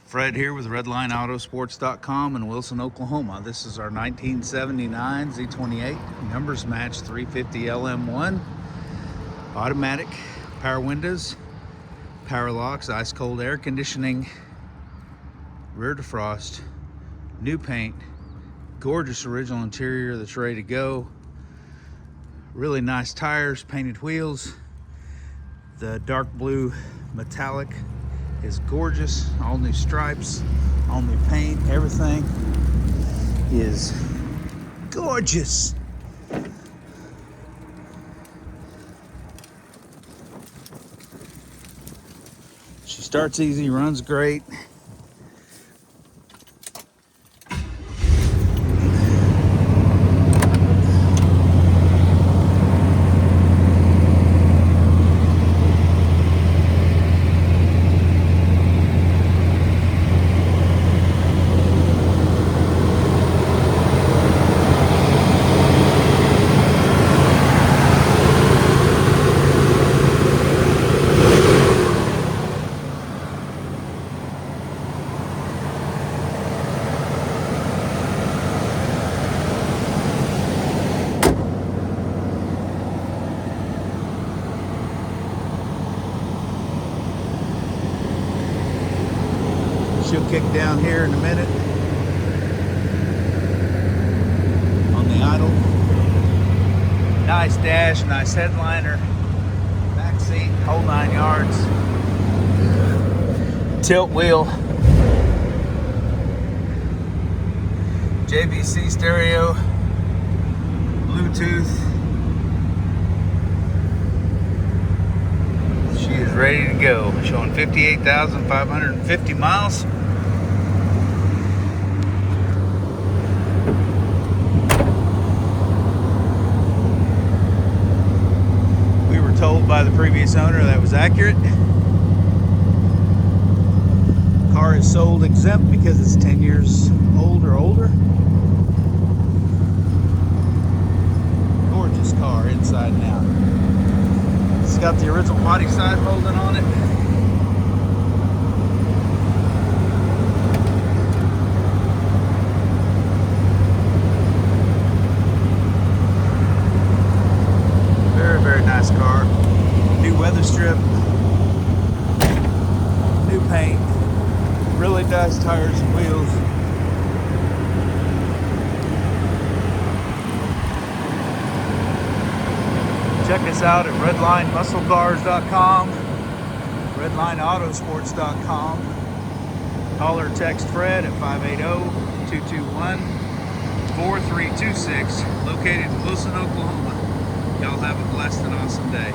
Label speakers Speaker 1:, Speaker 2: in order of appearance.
Speaker 1: Fred here with RedlineAutosports.com in Wilson, Oklahoma. This is our 1979 Z28. Numbers match 350 LM1. Automatic, power windows, power locks, ice cold air conditioning, rear defrost, new paint, gorgeous original interior that's ready to go. Really nice tires, painted wheels. The dark blue metallic is gorgeous. All new stripes, all new paint, everything is gorgeous. She starts easy, runs great. She'll kick down here in a minute on the idle. Nice dash, nice headliner, back seat, whole 9 yards. Tilt wheel, JVC stereo, Bluetooth. She is ready to go. Showing 58,550 miles. We were told by the previous owner that was accurate. Car is sold exempt because it's 10 years old or older. Gorgeous car inside and out. It's got the original body side molding on it. Very, very nice car. New weather strip, new paint, really nice tires and wheels. Check us out at redlinemusclecars.com, redlineautosports.com. Call or text Fred at 580-221-4326, located in Wilson, Oklahoma. Y'all have a blessed and awesome day.